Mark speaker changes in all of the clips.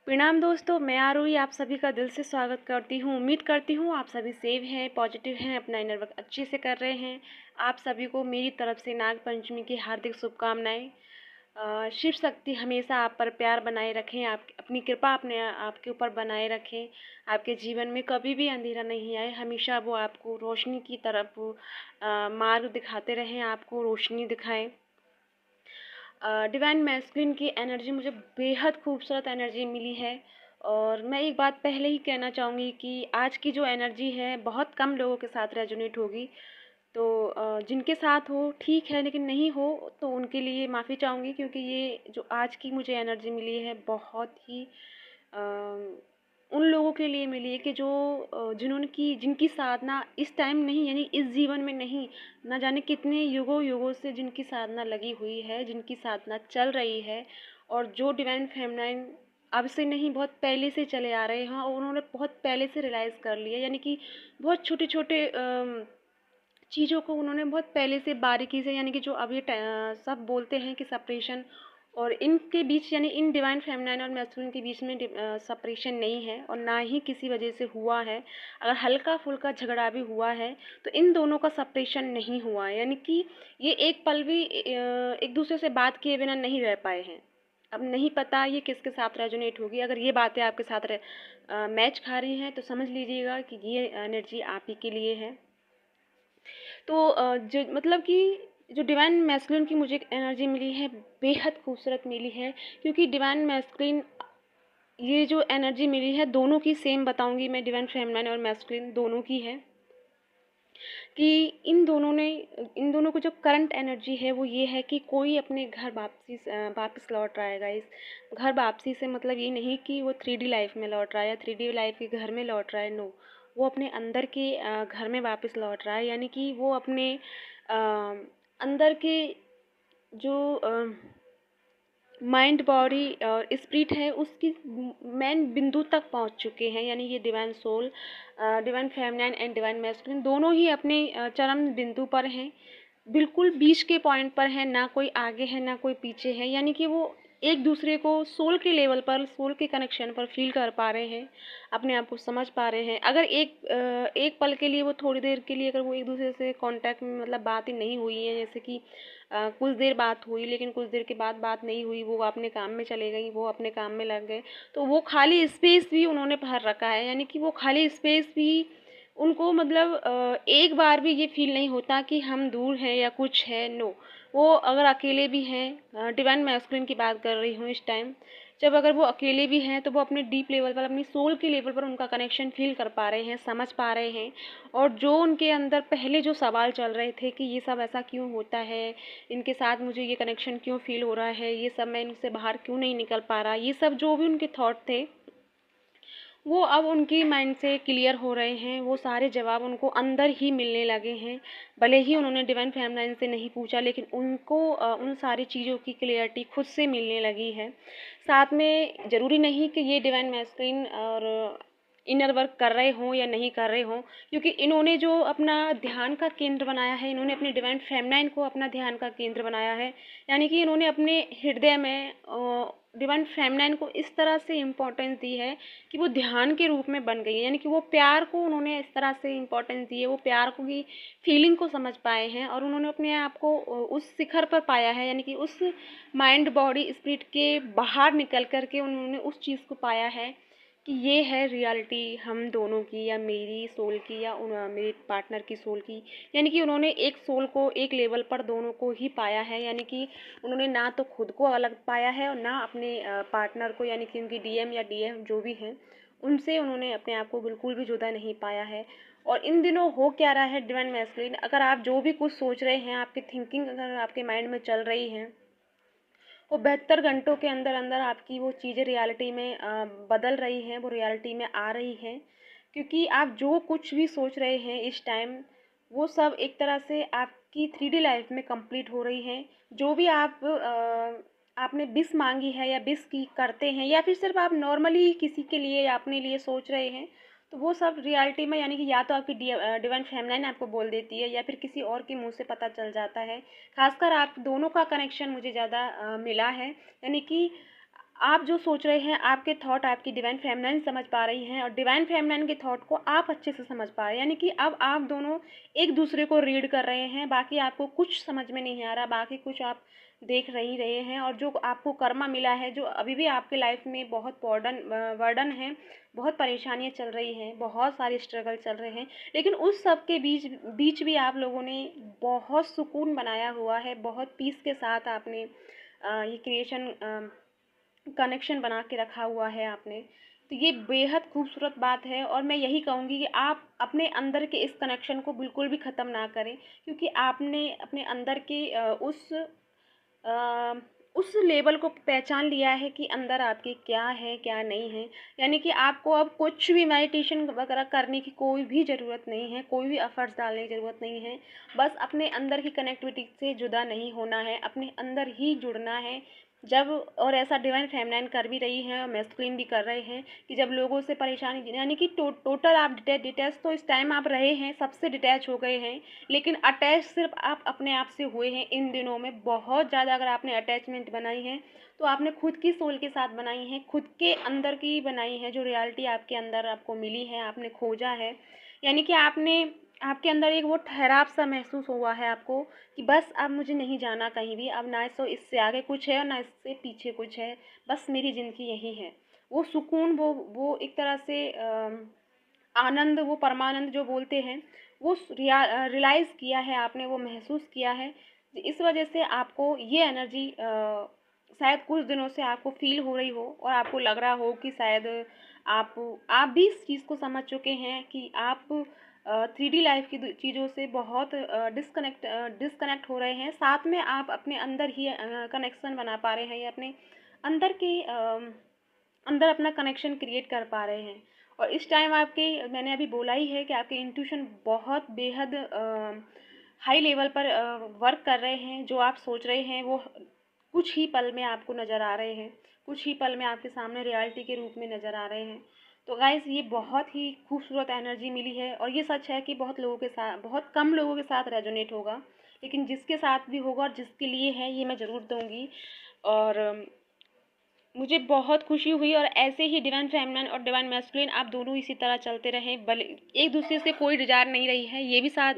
Speaker 1: प्रणाम दोस्तों, मैं आरोही आप सभी का दिल से स्वागत करती हूँ। उम्मीद करती हूँ आप सभी सेफ हैं, पॉजिटिव हैं, अपना इनर वर्क अच्छे से कर रहे हैं। आप सभी को मेरी तरफ से नाग पंचमी की हार्दिक शुभकामनाएं। शिव शक्ति हमेशा आप पर प्यार बनाए रखें, आप अपनी कृपा अपने आपके ऊपर बनाए रखें। आपके जीवन में कभी भी अंधेरा नहीं आए, हमेशा वो आपको रोशनी की तरफ मार्ग दिखाते रहें, आपको रोशनी दिखाएं। डिवाइन मैस्कुलिन की एनर्जी मुझे बेहद खूबसूरत एनर्जी मिली है। और मैं एक बात पहले ही कहना चाहूँगी कि आज की जो एनर्जी है बहुत कम लोगों के साथ रेजोनेट होगी। तो जिनके साथ हो ठीक है, लेकिन नहीं हो तो उनके लिए माफ़ी चाहूँगी, क्योंकि ये जो आज की मुझे एनर्जी मिली है बहुत ही उन लोगों के लिए मिली है कि जो जिनकी साधना इस टाइम नहीं, यानी इस जीवन में नहीं, ना जाने कितने युगों युगों से जिनकी साधना लगी हुई है, जिनकी साधना चल रही है, और जो डिवाइन फेमिनाइन अब से नहीं बहुत पहले से चले आ रहे हैं, और उन्होंने बहुत पहले से रियलाइज़ कर लिया, यानी कि बहुत छोटे छोटे चीज़ों को उन्होंने बहुत पहले से बारीकी से, यानी कि जो अब ये सब बोलते हैं कि सेपरेशन, और इनके बीच यानी इन डिवाइन फेमिनाइन और मैस्कुलिन के बीच में सेपरेशन नहीं है, और ना ही किसी वजह से हुआ है। अगर हल्का फुल्का झगड़ा भी हुआ है तो इन दोनों का सेपरेशन नहीं हुआ है, यानी कि ये एक पल भी एक दूसरे से बात किए बिना नहीं रह पाए हैं। अब नहीं पता ये किसके साथ रेजोनेट होगी। अगर ये बातें आपके साथ मैच खा रही हैं तो समझ लीजिएगा कि ये एनर्जी आप ही के लिए है। तो जो मतलब कि जो डिवाइन मैस्कुलिन की मुझे एनर्जी मिली है बेहद खूबसूरत मिली है, क्योंकि डिवाइन मैस्कुलिन ये जो एनर्जी मिली है दोनों की सेम बताऊंगी मैं। डिवाइन फेमिनाइन और मैस्कुलिन दोनों की है कि इन दोनों को जो करंट एनर्जी है वो ये है कि कोई अपने घर वापस लौट रहा है गाइस। घर वापसी से मतलब ये नहीं कि वो 3D लाइफ में लौट रहा है या 3D लाइफ के घर में लौट रहा है, नो। वो अपने अंदर के घर में वापस लौट रहा है, यानी कि वो अपने अंदर के जो माइंड बॉडी और स्पिरिट है उसकी मेन बिंदु तक पहुंच चुके हैं। यानी ये divine soul, divine feminine and divine masculine दोनों ही अपने चरम बिंदु पर हैं, बिल्कुल बीच के पॉइंट पर है, ना कोई आगे है ना कोई पीछे है। यानी कि वो एक दूसरे को सोल के लेवल पर, सोल के कनेक्शन पर फील कर पा रहे हैं, अपने आप को समझ पा रहे हैं। अगर एक पल के लिए, वो थोड़ी देर के लिए अगर वो एक दूसरे से कांटेक्ट में मतलब बात ही नहीं हुई है, जैसे कि कुछ देर बात हुई लेकिन कुछ देर के बाद बात नहीं हुई, वो अपने काम में चले गई, वो अपने काम में लग गए, तो वो खाली स्पेस भी उन्होंने भर रखा है। यानी कि वो खाली स्पेस भी उनको मतलब एक बार भी ये फील नहीं होता कि हम दूर हैं या कुछ है, नो। वो अगर अकेले भी हैं, डिवाइन मैस्कुलिन की बात कर रही हूँ इस टाइम, जब अगर वो अकेले भी हैं तो वो अपने डीप लेवल पर, अपनी सोल के लेवल पर उनका कनेक्शन फील कर पा रहे हैं, समझ पा रहे हैं। और जो उनके अंदर पहले जो सवाल चल रहे थे कि ये सब ऐसा क्यों होता है, इनके साथ मुझे ये कनेक्शन क्यों फील हो रहा है, ये सब मैं इनसे बाहर क्यों नहीं निकल पा रहा, ये सब जो भी उनके थॉट थे वो अब उनकी माइंड से क्लियर हो रहे हैं। वो सारे जवाब उनको अंदर ही मिलने लगे हैं। भले ही उन्होंने डिवाइन फेमिनाइन से नहीं पूछा, लेकिन उनको उन सारी चीज़ों की क्लियरिटी खुद से मिलने लगी है। साथ में ज़रूरी नहीं कि ये डिवाइन मैस्कुलिन और इनर वर्क कर रहे हों या नहीं कर रहे हों, क्योंकि इन्होंने जो अपना ध्यान का केंद्र बनाया है, इन्होंने अपने डिवाइन फेमिनाइन को अपना ध्यान का केंद्र बनाया है। यानी कि इन्होंने अपने हृदय में डिवाइन फेमिनाइन को इस तरह से इम्पोर्टेंस दी है कि वो ध्यान के रूप में बन गई है। यानी कि वो प्यार को उन्होंने इस तरह से इम्पोर्टेंस दी है, वो प्यार को की फीलिंग को समझ पाए हैं, और उन्होंने अपने आप को उस शिखर पर पाया है। यानी कि उस माइंड बॉडी स्पिरिट के बाहर निकल कर के उन्होंने उस चीज़ को पाया है कि ये है रियलिटी हम दोनों की, या मेरी सोल की, या मेरे पार्टनर की सोल की। यानी कि उन्होंने एक सोल को एक लेवल पर दोनों को ही पाया है। यानी कि उन्होंने ना तो खुद को अलग पाया है और ना अपने पार्टनर को, यानी कि उनकी डीएम या डीएफ जो भी हैं उनसे उन्होंने अपने आप को बिल्कुल भी जुदा नहीं पाया है। और इन दिनों हो क्या रहा है डिवाइन मैस्कुलिन, अगर आप जो भी कुछ सोच रहे हैं, आपकी थिंकिंग अगर आपके माइंड में चल रही है, वो 72 घंटों के अंदर अंदर आपकी वो चीज़ें रियलिटी में बदल रही हैं, वो रियलिटी में आ रही हैं। क्योंकि आप जो कुछ भी सोच रहे हैं इस टाइम, वो सब एक तरह से आपकी 3D लाइफ में कंप्लीट हो रही हैं। जो भी आपने विश मांगी है या विश की करते हैं, या फिर सिर्फ आप नॉर्मली किसी के लिए या अपने लिए सोच रहे हैं, तो वो सब रियलिटी में, यानी कि या तो आपकी डिवाइन फेमिनाइन आपको बोल देती है, या फिर किसी और के मुंह से पता चल जाता है। खासकर आप दोनों का कनेक्शन मुझे ज़्यादा मिला है। यानी कि आप जो सोच रहे हैं, आपके थॉट आपकी डिवाइन फेमिनाइन समझ पा रही हैं और डिवाइन फेमिनाइन के थॉट को आप अच्छे से समझ पा रहे हैं। यानी कि अब आप दोनों एक दूसरे को रीड कर रहे हैं, बाकी आपको कुछ समझ में नहीं आ रहा, बाकी कुछ आप देख नहीं रहे हैं। और जो आपको कर्मा मिला है, जो अभी भी आपके लाइफ में बहुत वर्डन है, बहुत परेशानियाँ चल रही हैं, बहुत सारे स्ट्रगल चल रहे हैं, लेकिन उस सब के बीच बीच भी आप लोगों ने बहुत सुकून बनाया हुआ है, बहुत पीस के साथ आपने ये क्रिएशन कनेक्शन बना के रखा हुआ है आपने। तो ये बेहद खूबसूरत बात है और मैं यही कहूँगी कि आप अपने अंदर के इस कनेक्शन को बिल्कुल भी ख़त्म ना करें, क्योंकि आपने अपने अंदर के उस लेवल को पहचान लिया है कि अंदर आपके क्या है क्या नहीं है। यानी कि आपको अब कुछ भी मेडिटेशन वगैरह करने की कोई भी ज़रूरत नहीं है, कोई भी एफर्ट्स डालने की ज़रूरत नहीं है। बस अपने अंदर की कनेक्टिविटी से जुदा नहीं होना है, अपने अंदर ही जुड़ना है। जब और ऐसा डिवाइन फेमिनाइन कर भी रही है और मैस्कुलिन भी कर रहे हैं कि जब लोगों से परेशानी, यानी कि टोटल आप डिटैच तो इस टाइम आप रहे हैं, सबसे डिटैच हो गए हैं, लेकिन अटैच सिर्फ आप अपने आप से हुए हैं इन दिनों में। बहुत ज़्यादा अगर आपने अटैचमेंट बनाई है तो आपने खुद की सोल के साथ बनाई है, खुद के अंदर की बनाई है। जो रियलिटी आपके अंदर आपको मिली है, आपने खोजा है। यानी कि आपके अंदर एक वो ठहराव सा महसूस हुआ है आपको कि बस अब मुझे नहीं जाना कहीं भी, अब ना तो इससे आगे कुछ है और ना इससे पीछे कुछ है, बस मेरी ज़िंदगी यही है। वो सुकून, वो एक तरह से आनंद, वो परमानंद जो बोलते हैं, वो रियलाइज़ किया है आपने, वो महसूस किया है। इस वजह से आपको ये एनर्जी शायद कुछ दिनों से आपको फ़ील हो रही हो और आपको लग रहा हो कि शायद आप आप भी इस चीज़ को समझ चुके हैं कि आप 3D लाइफ की चीज़ों से बहुत डिस्कनेक्ट हो रहे हैं। साथ में आप अपने अंदर ही कनेक्शन बना पा रहे हैं या अपने अंदर के अंदर अपना कनेक्शन क्रिएट कर पा रहे हैं। और इस टाइम आपके, मैंने अभी बोला ही है कि आपके इंट्यूशन बहुत बेहद हाई लेवल पर वर्क कर रहे हैं। जो आप सोच रहे हैं वो कुछ ही पल में आपको नज़र आ रहे हैं, कुछ ही पल में आपके सामने रियलिटी के रूप में नज़र आ रहे हैं। तो गाइस, ये बहुत ही खूबसूरत एनर्जी मिली है और ये सच है कि बहुत लोगों के साथ, बहुत कम लोगों के साथ रेजोनेट होगा, लेकिन जिसके साथ भी होगा और जिसके लिए है, ये मैं ज़रूर दूँगी। और मुझे बहुत खुशी हुई। और ऐसे ही डिवाइन फेमिनिन और डिवाइन मैस्कुलिन आप दोनों इसी तरह चलते रहें, भले एक दूसरे से कोई डिजायर नहीं रही है। ये भी साथ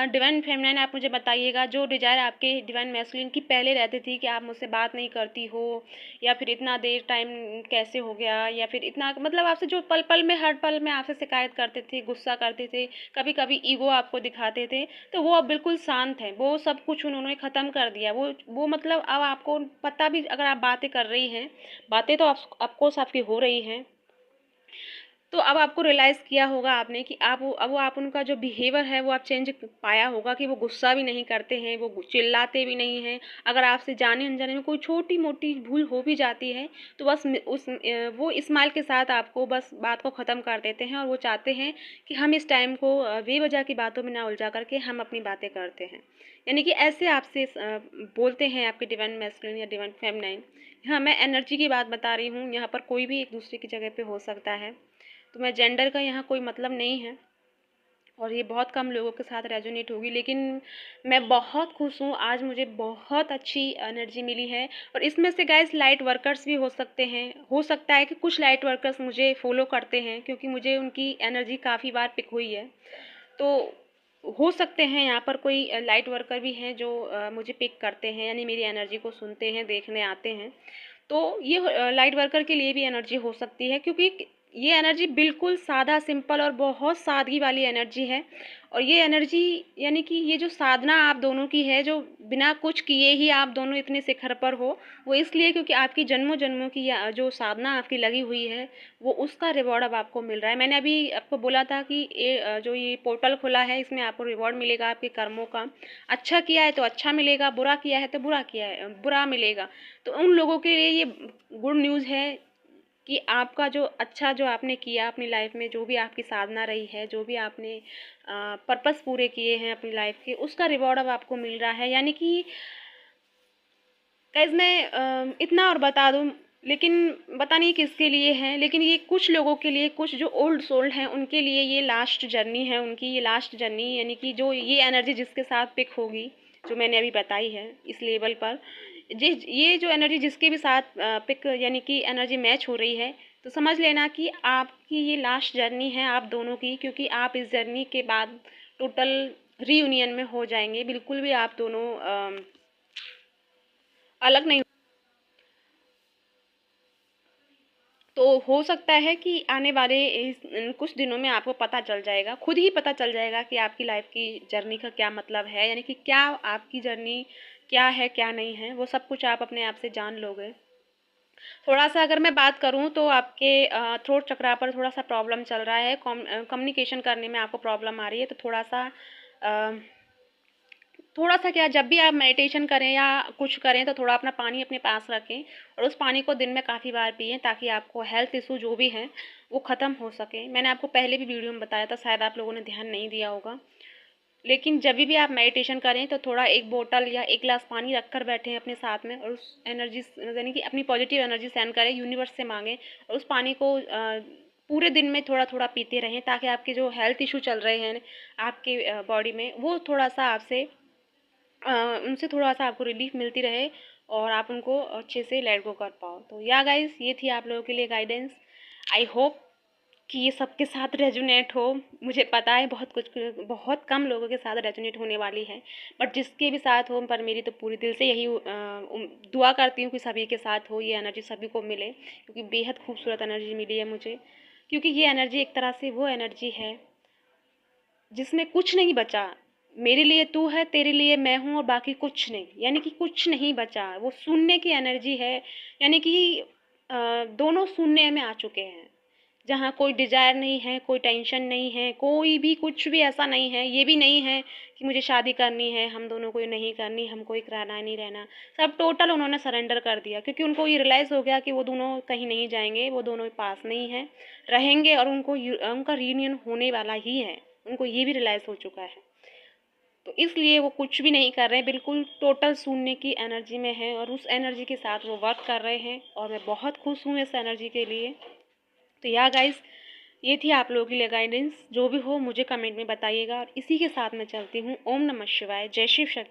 Speaker 1: डिवाइन फेमिनिन आप मुझे बताइएगा, जो डिजायर आपके डिवाइन मैस्कुलिन की पहले रहती थी कि आप मुझसे बात नहीं करती हो, या फिर इतना देर टाइम कैसे हो गया, या फिर इतना, मतलब आपसे जो पल पल में, हर पल में आपसे शिकायत करते थे, गुस्सा करते थे, कभी कभी ईगो आपको दिखाते थे, तो वो अब बिल्कुल शांत है। वो सब कुछ उन्होंने ख़त्म कर दिया। वो मतलब अब आपको पता भी, अगर आप बातें कर रही हैं, बातें तो ऑफकोर्स आपकी हो रही हैं, तो अब आपको रियलाइज़ किया होगा आपने कि आप उनका जो बिहेवियर है वो आप चेंज पाया होगा कि वो गुस्सा भी नहीं करते हैं, वो चिल्लाते भी नहीं हैं। अगर आपसे जाने अनजाने में कोई छोटी मोटी भूल हो भी जाती है तो बस वो स्माइल के साथ आपको बस बात को ख़त्म कर देते हैं और वो चाहते हैं कि हम इस टाइम को बेवजह की बातों में ना उलझा करके हम अपनी बातें करते हैं। यानी कि ऐसे आपसे बोलते हैं आपके डिवाइन मैस्कुलिन या डिवाइन फेमिनाइन। हाँ, मैं एनर्जी की बात बता रही हूँ, यहाँ पर कोई भी एक दूसरे की जगह पे हो सकता है, तो मैं जेंडर का यहाँ कोई मतलब नहीं है और ये बहुत कम लोगों के साथ रेजोनेट होगी। लेकिन मैं बहुत खुश हूँ, आज मुझे बहुत अच्छी एनर्जी मिली है। और इसमें से गाइस लाइट वर्कर्स भी हो सकते हैं, हो सकता है कि कुछ लाइट वर्कर्स मुझे फॉलो करते हैं, क्योंकि मुझे उनकी एनर्जी काफ़ी बार पिक हुई है। तो हो सकते हैं यहाँ पर कोई लाइट वर्कर भी हैं जो मुझे पिक करते हैं, यानी मेरी एनर्जी को सुनते हैं, देखने आते हैं। तो ये लाइट वर्कर के लिए भी एनर्जी हो सकती है, क्योंकि ये एनर्जी बिल्कुल सादा सिंपल और बहुत सादगी वाली एनर्जी है। और ये एनर्जी, यानी कि ये जो साधना आप दोनों की है, जो बिना कुछ किए ही आप दोनों इतने शिखर पर हो, वो इसलिए क्योंकि आपकी जन्मों जन्मों की जो साधना आपकी लगी हुई है, वो उसका रिवॉर्ड अब आपको मिल रहा है। मैंने अभी आपको बोला था कि जो ये पोर्टल खुला है, इसमें आपको रिवॉर्ड मिलेगा आपके कर्मों का। अच्छा किया है तो अच्छा मिलेगा, बुरा किया है तो बुरा मिलेगा। तो उन लोगों के लिए ये गुड न्यूज़ है कि आपका जो अच्छा जो आपने किया अपनी लाइफ में, जो भी आपकी साधना रही है, जो भी आपने पर्पस पूरे किए हैं अपनी लाइफ के, उसका रिवॉर्ड अब आपको मिल रहा है। यानी कि गाइस, मैं इतना और बता दूं, लेकिन पता नहीं किसके लिए है, लेकिन ये कुछ लोगों के लिए, कुछ जो ओल्ड सोल हैं उनके लिए ये लास्ट जर्नी है, उनकी ये लास्ट जर्नी। यानी कि जो ये एनर्जी जिसके साथ पिक होगी, जो मैंने अभी बताई है इस लेवल पर, ये जो एनर्जी जिसके भी साथ पिक यानी कि एनर्जी मैच हो रही है, तो समझ लेना कि आपकी ये लास्ट जर्नी है आप दोनों की, क्योंकि आप इस जर्नी के बाद टोटल रीयूनियन में हो जाएंगे। बिल्कुल भी आप दोनों अलग नहीं। तो हो सकता है कि आने वाले कुछ दिनों में आपको पता चल जाएगा, खुद ही पता चल जाएगा कि आपकी लाइफ की जर्नी का क्या मतलब है, यानी कि क्या आपकी जर्नी क्या है क्या नहीं है, वो सब कुछ आप अपने आप से जान लोगे। थोड़ा सा अगर मैं बात करूं तो आपके थ्रोट चक्रा पर थोड़ा सा प्रॉब्लम चल रहा है, कम्युनिकेशन करने में आपको प्रॉब्लम आ रही है। तो थोड़ा सा क्या, जब भी आप मेडिटेशन करें या कुछ करें तो थोड़ा अपना पानी अपने पास रखें और उस पानी को दिन में काफ़ी बार पिएं, ताकि आपको हेल्थ इशू जो भी हैं वो ख़त्म हो सके। मैंने आपको पहले भी वीडियो में बताया था, शायद आप लोगों ने ध्यान नहीं दिया होगा। लेकिन जब भी आप मेडिटेशन करें तो थोड़ा एक बोतल या एक गिलास पानी रख कर बैठें अपने साथ में, और उस एनर्जी यानी कि अपनी पॉजिटिव एनर्जी सेंड करें, यूनिवर्स से मांगें, और उस पानी को पूरे दिन में थोड़ा थोड़ा पीते रहें, ताकि आपके जो हेल्थ इशू चल रहे हैं आपके बॉडी में, वो थोड़ा सा आपसे उनसे थोड़ा सा आपको रिलीफ मिलती रहे और आप उनको अच्छे से लेट गो कर पाओ। तो या गाइस, ये थी आप लोगों के लिए गाइडेंस। आई होप कि ये सबके साथ रेजोनेट हो। मुझे पता है बहुत कम लोगों के साथ रेजोनेट होने वाली है, बट जिसके भी साथ हो, पर मेरी तो पूरी दिल से यही दुआ करती हूँ कि सभी के साथ हो, ये एनर्जी सभी को मिले, क्योंकि बेहद खूबसूरत एनर्जी मिली है मुझे। क्योंकि ये एनर्जी एक तरह से वो एनर्जी है जिसमें कुछ नहीं बचा। मेरे लिए तू है, तेरे लिए मैं हूँ, और बाकी कुछ नहीं, यानी कि कुछ नहीं बचा। वो शून्य की एनर्जी है, यानी कि दोनों शून्य में आ चुके हैं, जहाँ कोई डिजायर नहीं है, कोई टेंशन नहीं है, कोई भी कुछ भी ऐसा नहीं है। ये भी नहीं है कि मुझे शादी करनी है, हम दोनों को नहीं करनी, हमको एक रहना नहीं रहना। सब टोटल उन्होंने सरेंडर कर दिया, क्योंकि उनको ये रियलाइज़ हो गया कि वो दोनों कहीं नहीं जाएंगे, वो दोनों पास नहीं हैं, रहेंगे, और उनका रियूनियन होने वाला ही है। उनको ये भी रियलाइज़ हो चुका है। तो इसलिए वो कुछ भी नहीं कर रहे हैं, बिल्कुल टोटल शून्य की एनर्जी में है, और उस एनर्जी के साथ वो वर्क कर रहे हैं, और मैं बहुत खुश हूँ इस एनर्जी के लिए। तो या गाइस, ये थी आप लोगों के लिए गाइडेंस। जो भी हो मुझे कमेंट में बताइएगा, और इसी के साथ मैं चलती हूँ। ओम नमः शिवाय, जय शिव शक्ति।